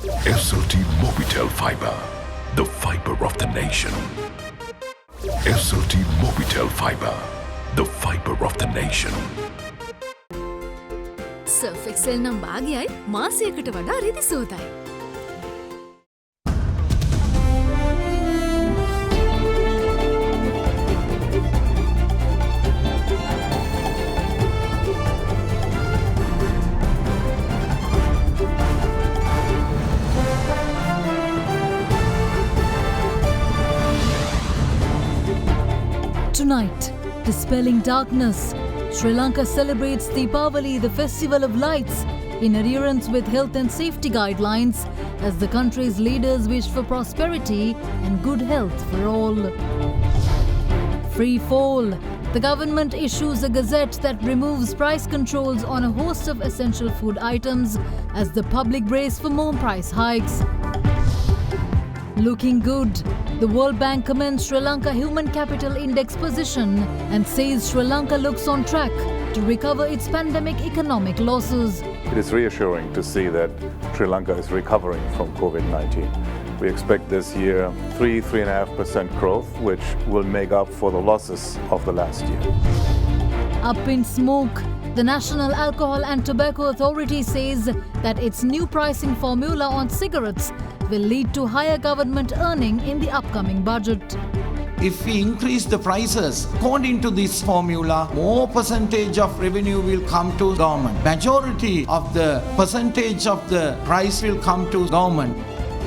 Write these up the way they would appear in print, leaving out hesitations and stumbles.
SLT Mobitel Fiber, the fiber of the nation. SLT Mobitel Fiber, the fiber of the nation. Surf Excel නම් භාගයයි මාසයකට වඩා රිදි සෝතයි. Tonight, dispelling darkness, Sri Lanka celebrates Deepavali, the festival of lights, in adherence with health and safety guidelines as the country's leaders wish for prosperity and good health for all. Free fall. The government issues a gazette that removes price controls on a host of essential food items as the public brace for more price hikes. Looking good. The World Bank commends Sri Lanka Human Capital Index position and says Sri Lanka looks on track to recover its pandemic economic losses. It is reassuring to see that Sri Lanka is recovering from COVID-19. We expect this year 3.5% growth, which will make up for the losses of the last year. Up in smoke. The National Alcohol and Tobacco Authority says that its new pricing formula on cigarettes will lead to higher government earning in the upcoming budget. If we increase the prices, according to this formula, more percentage of revenue will come to government. Majority of the percentage of the price will come to government.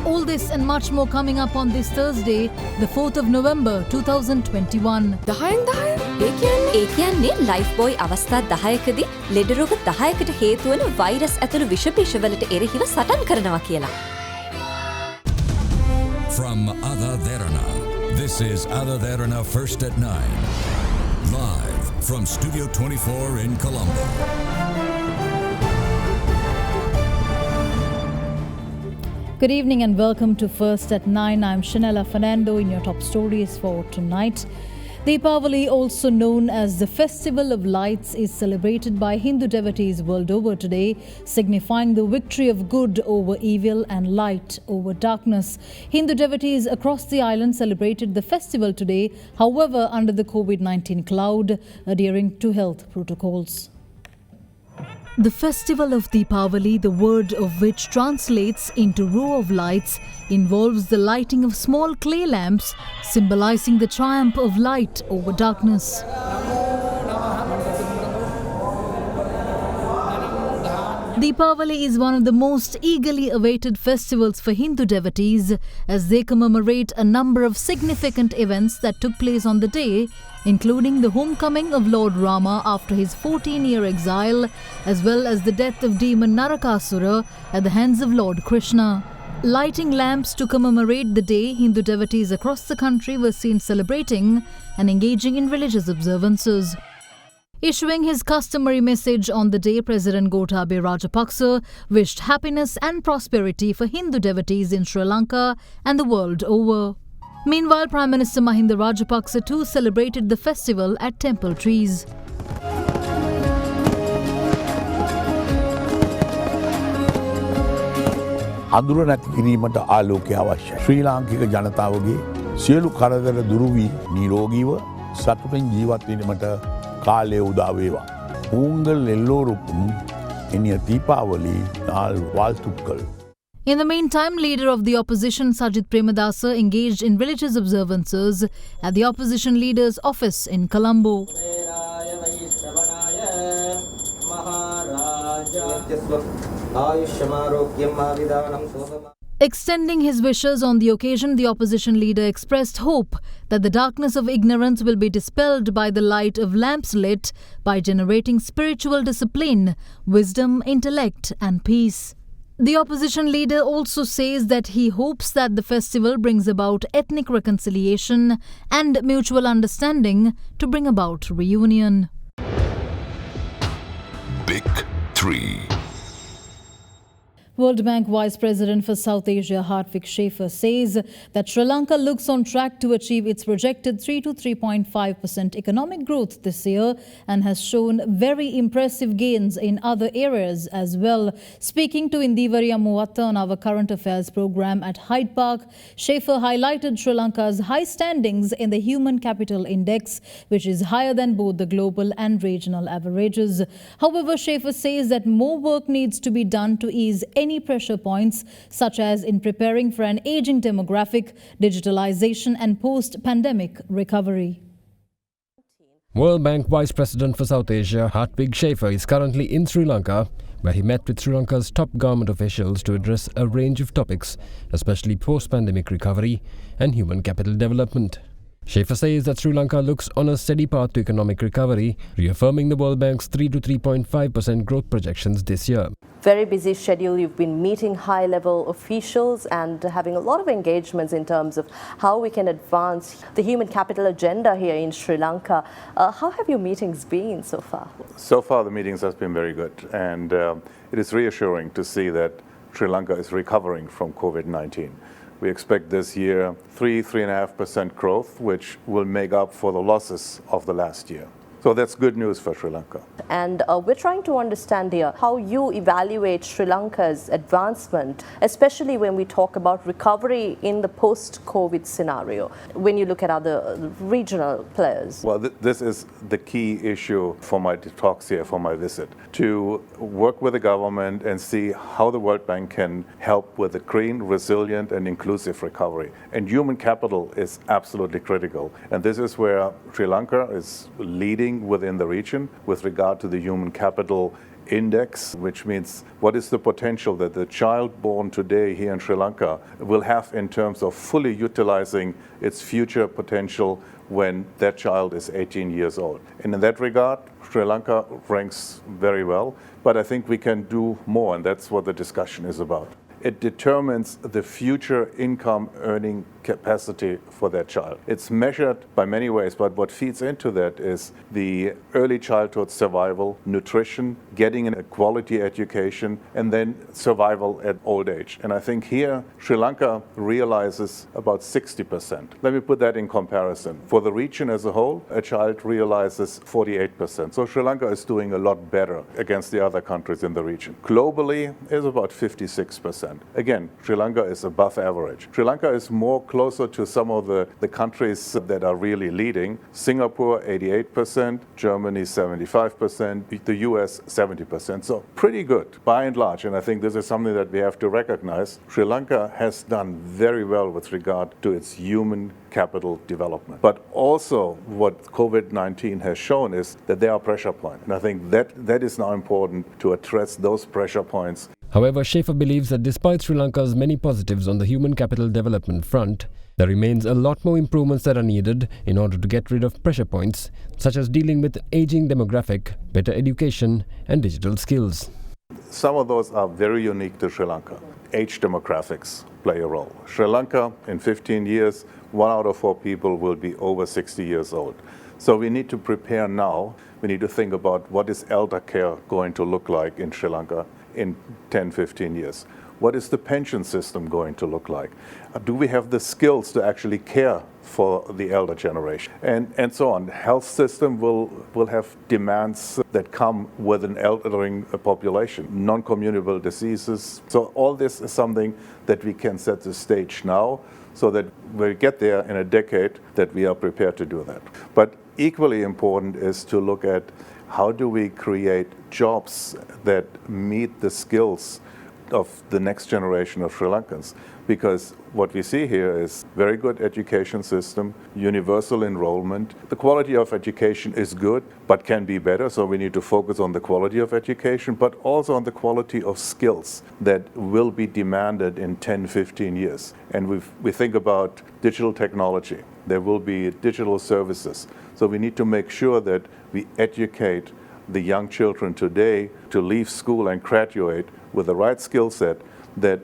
All this and much more coming up on this Thursday, the 4th of November 2021. ඒ කියන්නේ life boy අවස්ථා 10කදී ලෙඩ රෝග 10කට හේතු වන virus ඇතුළු විෂ බීජවලට එරෙහිව සටන් කරනවා කියලා. From AdaDerana, this is AdaDerana First at 9. Live from Studio 24 in Colombo. Good evening and welcome to First at 9. I'm Shanella Fernando in your top stories for tonight. Deepavali, also known as the Festival of Lights, is celebrated by Hindu devotees world over today, signifying the victory of good over evil and light over darkness. Hindu devotees across the island celebrated the festival today, however, under the COVID-19 cloud, adhering to health protocols. The festival of Deepavali, the word of which translates into row of lights, involves the lighting of small clay lamps, symbolizing the triumph of light over darkness. Deepavali is one of the most eagerly awaited festivals for Hindu devotees as they commemorate a number of significant events that took place on the day, including the homecoming of Lord Rama after his 14-year exile, as well as the death of demon Narakasura at the hands of Lord Krishna. Lighting lamps to commemorate the day, Hindu devotees across the country were seen celebrating and engaging in religious observances. Issuing his customary message on the day, President Gotabaya Rajapaksa wished happiness and prosperity for Hindu devotees in Sri Lanka and the world over. Meanwhile, Prime Minister Mahinda Rajapaksa too celebrated the festival at temple trees. අඳුර නැති කිරීමට ආලෝකය අවශ්‍යයි. ශ්‍රී ලාංකික ජනතාවගේ සියලු කරදර දුරු වී නිරෝගීව සතුටින් ජීවත් වීමට කාලය උදා වේවා. උංගල් එල්ලෝරුපුම් එනිය දීපාවලි නාල් வாழ்த்துக்கள். In the meantime, leader of the opposition Sajith Premadasa engaged in religious observances at the opposition leader's office in Colombo. Extending his wishes on the occasion, the opposition leader expressed hope that the darkness of ignorance will be dispelled by the light of lamps lit by generating spiritual discipline, wisdom, intellect and peace. The opposition leader also says that he hopes that the festival brings about ethnic reconciliation and mutual understanding to bring about reunion. Big 3. World Bank Vice President for South Asia Hartwig Schaefer says that Sri Lanka looks on track to achieve its projected 3 to 3.5% economic growth this year and has shown very impressive gains in other areas as well. Speaking to Indivari Ammuwatta on our current affairs program at Hyde Park, Schaefer highlighted Sri Lanka's high standings in the Human Capital Index, which is higher than both the global and regional averages. However, Schaefer says that more work needs to be done to ease any pressure points, such as in preparing for an aging demographic, digitalization and post-pandemic recovery. World Bank Vice President for South Asia Hartwig Schaefer is currently in Sri Lanka, where he met with Sri Lanka's top government officials to address a range of topics, especially post-pandemic recovery and human capital development. Schaefer says that Sri Lanka looks on a steady path to economic recovery, reaffirming the World Bank's 3 to 3.5% growth projections this year. Very busy schedule. You've been meeting high-level officials and having a lot of engagements in terms of how we can advance the human capital agenda here in Sri Lanka. How have your meetings been so far? So far, the meetings have been very good, and it is reassuring to see that Sri Lanka is recovering from COVID-19. We expect this year 3.5% growth, which will make up for the losses of the last year. So that's good news for Sri Lanka. And we're trying to understand here how you evaluate Sri Lanka's advancement, especially when we talk about recovery in the post-COVID scenario, when you look at other regional players. Well, this is the key issue for my talks here, for my visit, to work with the government and see how the World Bank can help with a green, resilient and inclusive recovery. And human capital is absolutely critical. And this is where Sri Lanka is leading within the region with regard to the human capital index, which means what is the potential that the child born today here in Sri Lanka will have in terms of fully utilizing its future potential when that child is 18 years old. And in that regard, Sri Lanka ranks very well, but I think we can do more, and that's what the discussion is about. It determines the future income earning capacity for that child. It's measured by many ways, but what feeds into that is the early childhood survival, nutrition, getting a quality education, and then survival at old age. And I think here, Sri Lanka realizes about 60%. Let me put that in comparison. For the region as a whole, a child realizes 48%. So Sri Lanka is doing a lot better against the other countries in the region. Globally, is about 56%. Again, Sri Lanka is above average. Sri Lanka is more closer to some of the countries that are really leading. Singapore, 88%, Germany, 75%, the US, 70%. So pretty good, by and large. And I think this is something that we have to recognize. Sri Lanka has done very well with regard to its human capital development. But also what COVID-19 has shown is that there are pressure points. And I think that is now important to address those pressure points. However, Schaefer believes that despite Sri Lanka's many positives on the human capital development front, there remains a lot more improvements that are needed in order to get rid of pressure points, such as dealing with aging demographic, better education and digital skills. Some of those are very unique to Sri Lanka. Age demographics play a role. Sri Lanka, in 15 years, 1 out of 4 people will be over 60 years old. So we need to prepare now. We need to think about what is elder care going to look like in Sri Lanka in 10, 15 years. What is the pension system going to look like? Do we have the skills to actually care for the elder generation? And so on. Health system will have demands that come with an eldering population, non-communicable diseases. So all this is something that we can set the stage now so that when we get there in a decade that we are prepared to do that. But equally important is to look at how do we create jobs that meet the skills of the next generation of Sri Lankans? Because what we see here is very good education system, universal enrollment. The quality of education is good, but can be better. So we need to focus on the quality of education, but also on the quality of skills that will be demanded in 10, 15 years. And we think about digital technology. There will be digital services. So we need to make sure that we educate the young children today to leave school and graduate with the right skill set that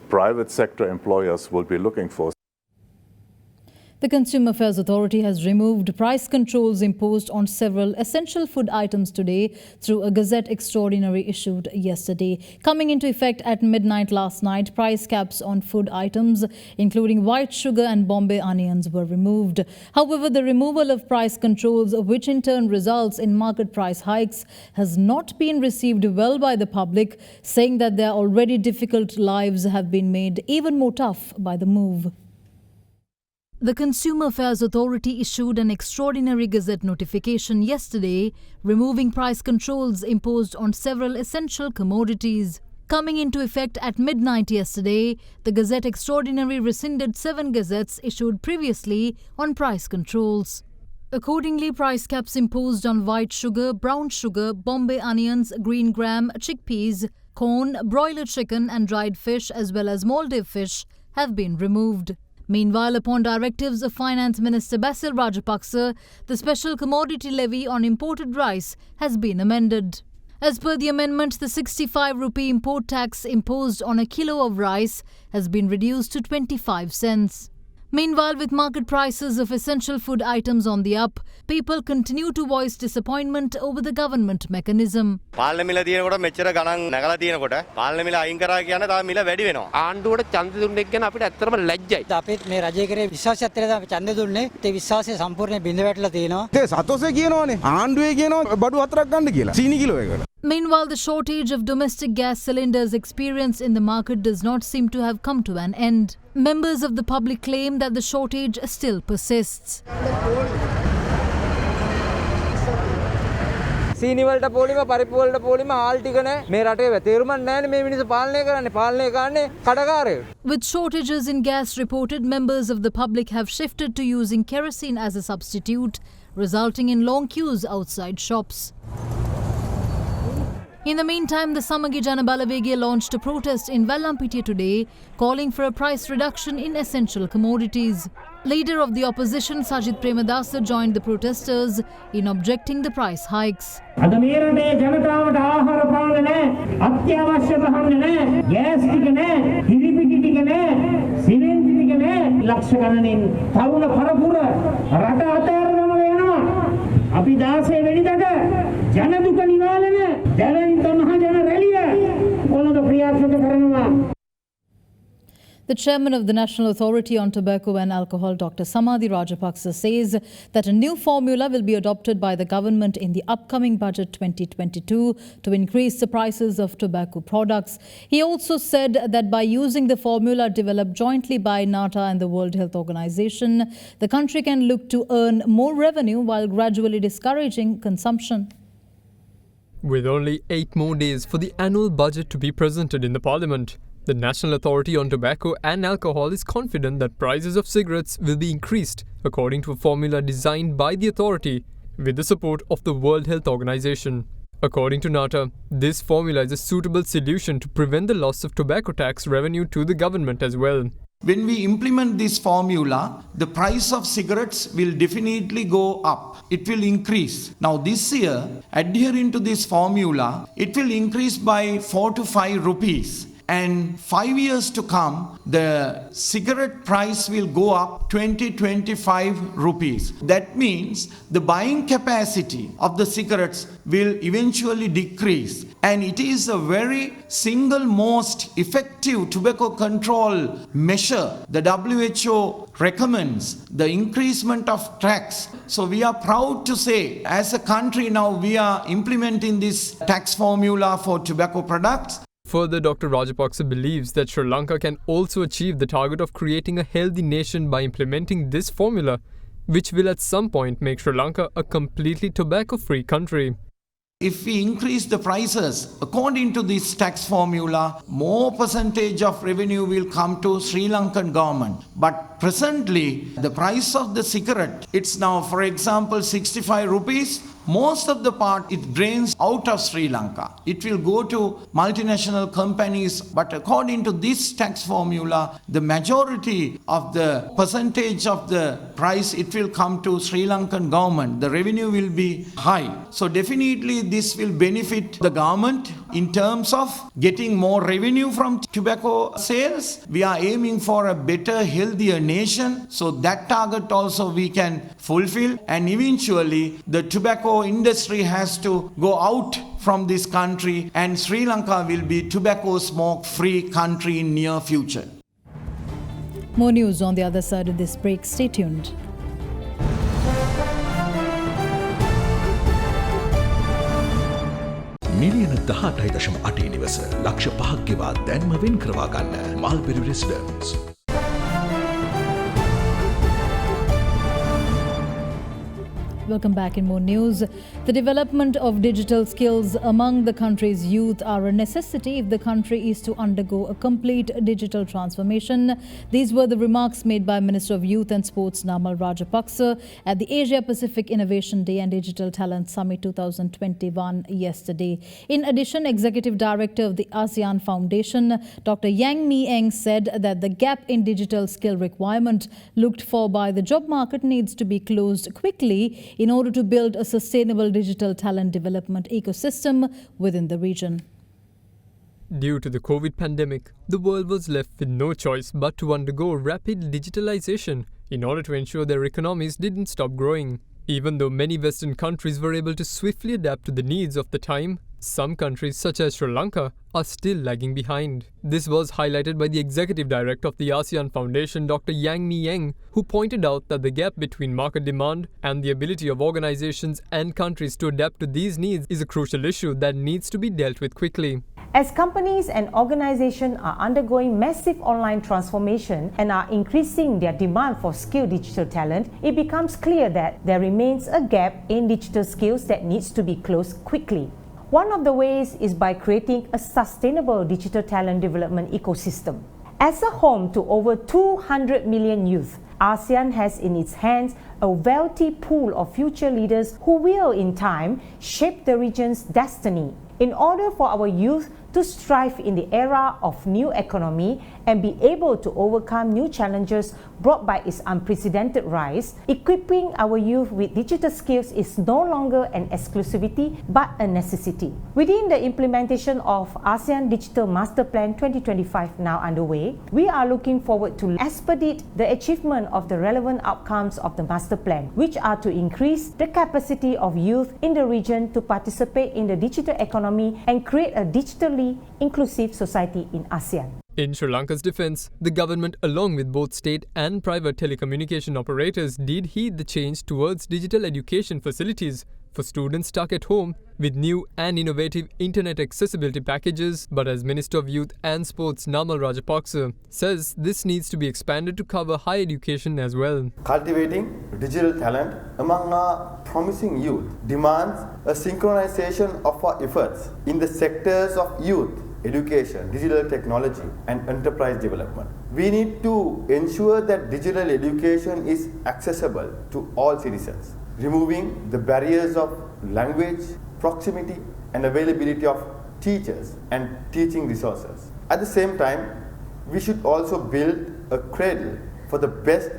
private sector employers will be looking for. The Consumer Affairs Authority has removed price controls imposed on several essential food items today through a Gazette Extraordinary issued yesterday. Coming into effect at midnight last night, price caps on food items, including white sugar and Bombay onions, were removed. However, the removal of price controls, which in turn results in market price hikes, has not been received well by the public, saying that their already difficult lives have been made even more tough by the move. The Consumer Affairs Authority issued an extraordinary Gazette notification yesterday, removing price controls imposed on several essential commodities. Coming into effect at midnight yesterday, the Gazette Extraordinary rescinded 7 gazettes issued previously on price controls. Accordingly, price caps imposed on white sugar, brown sugar, Bombay onions, green gram, chickpeas, corn, broiler chicken and dried fish as well as Maldive fish have been removed. Meanwhile, upon directives of Finance Minister Basil Rajapaksa, the special commodity levy on imported rice has been amended. As per the amendment, the 65 rupee import tax imposed on a kilo of rice has been reduced to 25 cents. Meanwhile, with market prices of essential food items on the up, people continue to voice disappointment over the government mechanism. පාලන මිල තියෙනකොට මෙච්චර ගණන් නැගලා තියෙනකොට පාලන මිල අයින් කරා කියන තව මිල වැඩි වෙනවා. ආණ්ඩුවට ඡන්ද දුන්නේ කියන අපිට ඇත්තටම ලැජ්ජයි. අපි මේ රජය කරේ විශ්වාසයත් එක්ක අපි ඡන්ද දුන්නේ. ඒ විශ්වාසය සම්පූර්ණයෙන් බිඳ වැටලා තියෙනවා. ඒ සතෝසේ කියනෝනේ ආණ්ඩුවේ කියනවා බඩු 4ක් ගන්න කියලා. සීනි කිලෝ එකකට. Meanwhile, the shortage of domestic gas cylinders experienced in the market does not seem to have come to an end. Members of the public claim that the shortage still persists. සීනි වලට පොලිම පරිප්පු වලට පොලිම ආල් ටික නැහැ. මේ රටේ තේරුමක් නැහැ මේ මිනිස්සු පාලනය කරන්නේ කඩකාරයෝ. With shortages in gas reported, members of the public have shifted to using kerosene as a substitute, resulting in long queues outside shops. In the meantime, the Samagi Jana Balawege launched a protest in Vallampitiya today, calling for a price reduction in essential commodities. Leader of the opposition, Sajid Premadasa, joined the protesters in objecting the price hikes. අපි 16 වෙනිදාට ජන දුක නිවාලන ජනහිත මහ ජන රැළිය කොළඹ ක්‍රියාත්මක කරනවා. The chairman of the National Authority on Tobacco and Alcohol, Dr. Samadhi Rajapaksa, says that a new formula will be adopted by the government in the upcoming budget 2022 to increase the prices of tobacco products. He also said that by using the formula developed jointly by NATA and the World Health Organization, the country can look to earn more revenue while gradually discouraging consumption. With only 8 more days for the annual budget to be presented in the Parliament, the National Authority on Tobacco and Alcohol is confident that prices of cigarettes will be increased according to a formula designed by the authority with the support of the World Health Organization. According to NATA, this formula is a suitable solution to prevent the loss of tobacco tax revenue to the government as well. When we implement this formula, the price of cigarettes will definitely go up. It will increase. Now this year, adhering to this formula, it will increase by 4 to 5 rupees. And 5 years to come, the cigarette price will go up 20-25 rupees. That means the buying capacity of the cigarettes will eventually decrease. And it is a very single most effective tobacco control measure. The WHO recommends the increasement of tax. So we are proud to say, as a country now, we are implementing this tax formula for tobacco products. Further, Dr. Rajapaksa believes that Sri Lanka can also achieve the target of creating a healthy nation by implementing this formula, which will at some point make Sri Lanka a completely tobacco-free country. If we increase the prices according to this tax formula, more percentage of revenue will come to Sri Lankan government. But presently, the price of the cigarette, it's now, for example, 65 rupees. Most of the part it drains out of Sri Lanka. It will go to multinational companies, but according to this tax formula, the majority of the percentage of the price, it will come to Sri Lankan government. The revenue will be high. So definitely this will benefit the government In terms of getting more revenue from tobacco sales, we are aiming for a better, healthier nation. So that target also we can fulfill. And eventually, the tobacco industry has to go out from this country, and Sri Lanka will be tobacco smoke-free country in near future. More news on the other side of this break. Stay tuned. මිලියන 18.8 නිවස ලක්ෂ 5ක් ගෙවා දැන්ම වෙන් කරවා ගන්න mulberry residence. Welcome back in more news. The development of digital skills among the country's youth are a necessity if the country is to undergo a complete digital transformation. These were the remarks made by Minister of Youth and Sports Namal Rajapaksa at the Asia Pacific Innovation Day and Digital Talent Summit 2021 yesterday. In addition, Executive Director of the ASEAN Foundation, Dr. Yang Mi-eng, said that the gap in digital skill requirement looked for by the job market needs to be closed quickly in order to build a sustainable digital talent development ecosystem within the region. Due to the COVID pandemic, the world was left with no choice but to undergo rapid digitalization in order to ensure their economies didn't stop growing. Even though many Western countries were able to swiftly adapt to the needs of the time, some countries such as Sri Lanka are still lagging behind. This was highlighted by the Executive Director of the ASEAN Foundation, Dr. Yang Mi-eng, who pointed out that the gap between market demand and the ability of organizations and countries to adapt to these needs is a crucial issue that needs to be dealt with quickly. As companies and organizations are undergoing massive online transformation and are increasing their demand for skilled digital talent, it becomes clear that there remains a gap in digital skills that needs to be closed quickly. One of the ways is by creating a sustainable digital talent development ecosystem. As a home to over 200 million youth, ASEAN has in its hands a wealthy pool of future leaders who will, in time, shape the region's destiny. In order for our youth to strive in the era of new economy and be able to overcome new challenges brought by its unprecedented rise, equipping our youth with digital skills is no longer an exclusivity but a necessity. Within the implementation of ASEAN Digital Master Plan 2025 now underway, we are looking forward to expedite the achievement of the relevant outcomes of the Master Plan, which are to increase the capacity of youth in the region to participate in the digital economy and create a digitally inclusive society in ASEAN. In Sri Lanka's defense, the government, along with both state and private telecommunication operators, did heed the change towards digital education facilities for students stuck at home with new and innovative internet accessibility packages. But as Minister of Youth and Sports Namal Rajapaksa says, this needs to be expanded to cover higher education as well. Cultivating digital talent among our promising youth demands a synchronization of our efforts in the sectors of youth, education, digital technology and enterprise development. We need to ensure that digital education is accessible to all citizens, removing the barriers of language, proximity and availability of teachers and teaching resources. At the same time, we should also build a cradle for the best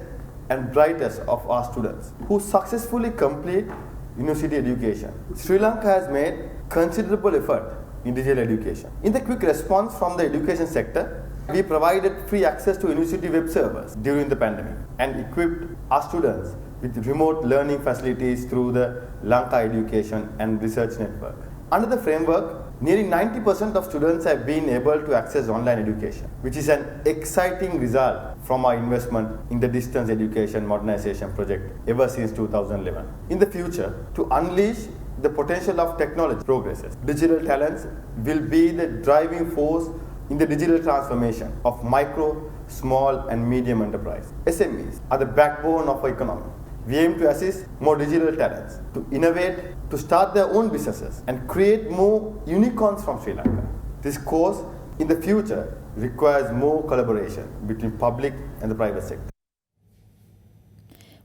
and brightest of our students who successfully complete university education. Sri Lanka has made considerable effort in digital education. In the quick response from the education sector, we provided free access to university web servers during the pandemic and equipped our students with remote learning facilities through the Lanka Education and Research Network. Under the framework, nearly 90% of students have been able to access online education, which is an exciting result from our investment in the distance education modernization project ever since 2011. In the future, to unleash the potential of technology progresses, digital talents will be the driving force in the digital transformation of micro, small and medium enterprise. SMEs are the backbone of our economy. We aim to assist more digital talents to innovate, to start their own businesses and create more unicorns from Sri Lanka. This course in the future requires more collaboration between public and the private sector.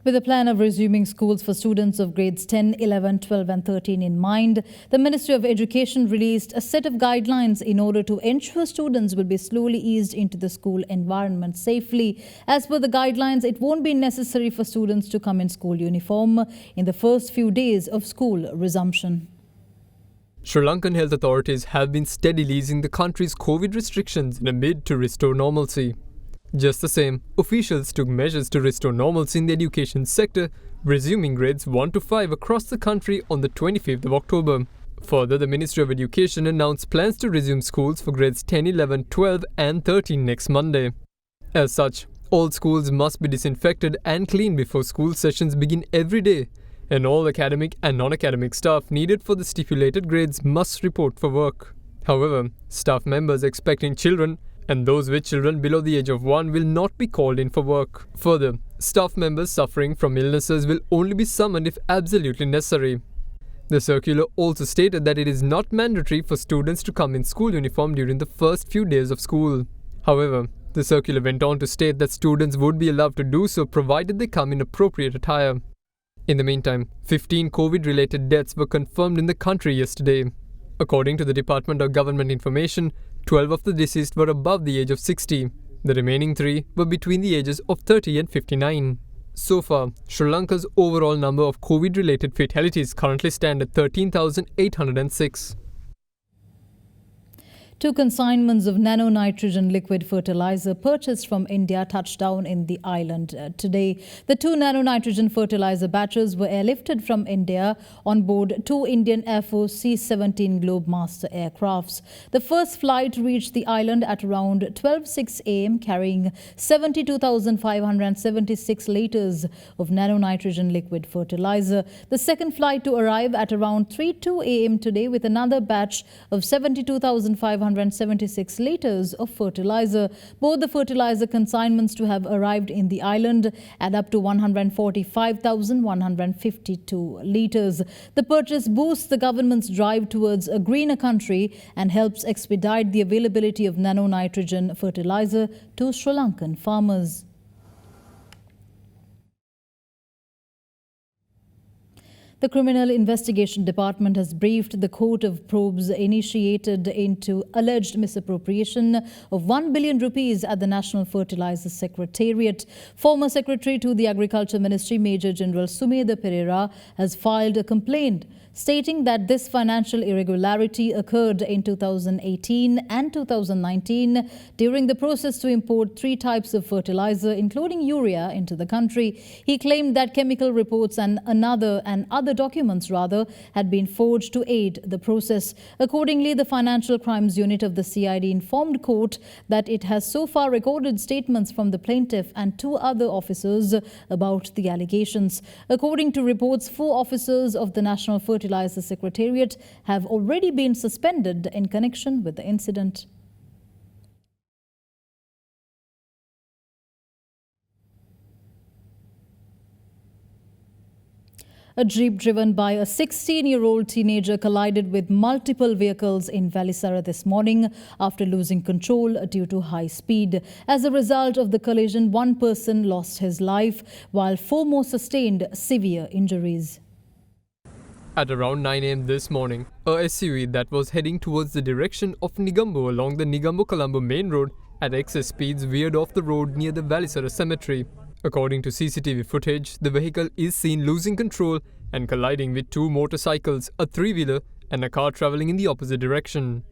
With a plan of resuming schools for students of grades 10, 11, 12 and 13 in mind, the Ministry of Education released a set of guidelines in order to ensure students will be slowly eased into the school environment safely. As per the guidelines, it won't be necessary for students to come in school uniform in the first few days of school resumption. Sri Lankan health authorities have been steadily easing the country's COVID restrictions in a bid to restore normalcy. Just the same, officials took measures to restore normalcy in the education sector, resuming grades 1 to 5 across the country on the 25th of October. Further, the Ministry of Education announced plans to resume schools for grades 10, 11, 12 and 13 next Monday. As such, all schools must be disinfected and cleaned before school sessions begin every day, and all academic and non-academic staff needed for the stipulated grades must report for work. However, staff members expecting children and those with children below the age of 1 will not be called in for work. Further, staff members suffering from illnesses will only be summoned if absolutely necessary. The circular also stated that it is not mandatory for students to come in school uniform during the first few days of school. However, the circular went on to state that students would be allowed to do so provided they come in appropriate attire. In the meantime, 15 COVID-related deaths were confirmed in the country yesterday. According to the Department of Government Information, 12 of the deceased were above the age of 60. The remaining 3 were between the ages of 30 and 59. So far, Sri Lanka's overall number of COVID-related fatalities currently stand at 13,806. 2 consignments of nano-nitrogen liquid fertilizer purchased from India touched down in the island today. The 2 nano-nitrogen fertilizer batches were airlifted from India on board 2 Indian Air Force C-17 Globemaster aircrafts. The first flight reached the island at around 12:06 a.m. carrying 72,576 litres of nano-nitrogen liquid fertilizer. The second flight to arrive at around 3:02 a.m. today with another batch of 72,576 litres of fertilizer. Both the fertilizer consignments to have arrived in the island add up to 145,152 litres. The purchase boosts the government's drive towards a greener country and helps expedite the availability of nano-nitrogen fertilizer to Sri Lankan farmers. The Criminal Investigation Department has briefed the court of probes initiated into alleged misappropriation of 1 billion rupees at the National Fertilizer Secretariat. Former Secretary to the Agriculture Ministry, Major General Sumedha Pereira, has filed a complaint stating that this financial irregularity occurred in 2018 and 2019 during the process to import 3 types of fertilizer, including urea, into the country. He claimed that chemical reports and other documents had been forged to aid the process. Accordingly, the Financial Crimes Unit of the CID informed court that it has so far recorded statements from the plaintiff and 2 other officers about the allegations. According to reports, 4 officers of the National Fertilizer Secretariat have already been suspended in connection with the incident. A jeep driven by a 16-year-old teenager collided with multiple vehicles in Valisara this morning after losing control due to high speed. As a result of the collision, 1 person lost his life, while 4 more sustained severe injuries. At around 9 a.m. this morning, a SUV that was heading towards the direction of Negombo along the Negombo-Colombo main road at excess speeds veered off the road near the Valisara cemetery. According to CCTV footage, the vehicle is seen losing control and colliding with 2 motorcycles, a 3-wheeler and a car travelling in the opposite direction.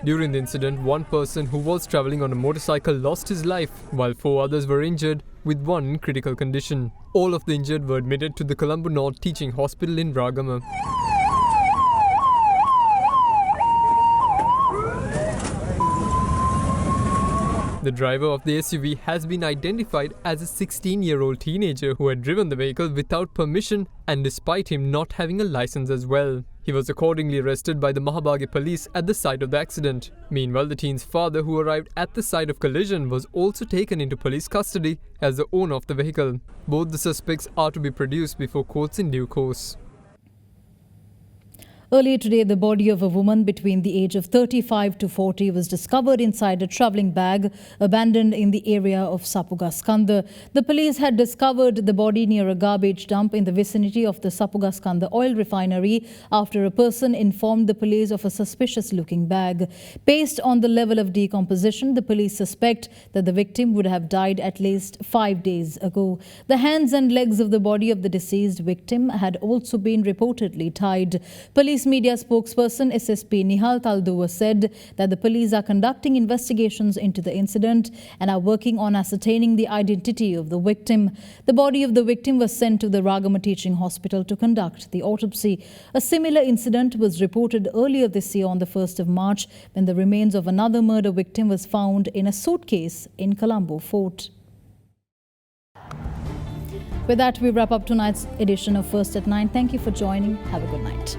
During the incident, 1 person who was travelling on a motorcycle lost his life, while 4 others were injured, with 1 in critical condition. All of the injured were admitted to the Colombo North Teaching Hospital in Ragama. The driver of the SUV has been identified as a 16-year-old teenager who had driven the vehicle without permission and despite him not having a license as well. He was accordingly arrested by the Mahabagi police at the site of the accident. Meanwhile, the teen's father, who arrived at the site of collision, was also taken into police custody as the owner of the vehicle. Both the suspects are to be produced before courts in due course. Earlier today, the body of a woman between the age of 35 to 40 was discovered inside a travelling bag abandoned in the area of Sapugaskanda. The police had discovered the body near a garbage dump in the vicinity of the Sapugaskanda oil refinery after a person informed the police of a suspicious-looking bag. Based on the level of decomposition, the police suspect that the victim would have died at least 5 days ago. The hands and legs of the body of the deceased victim had also been reportedly tied. Police media spokesperson SSP Nihal Talduwa said that the police are conducting investigations into the incident and are working on ascertaining the identity of the victim. The body of the victim was sent to the Ragama Teaching Hospital to conduct the autopsy. A similar incident was reported earlier this year on the 1st of March when the remains of another murder victim was found in a suitcase in Colombo Fort. With that, we wrap up tonight's edition of First at 9. Thank you for joining. Have a good night.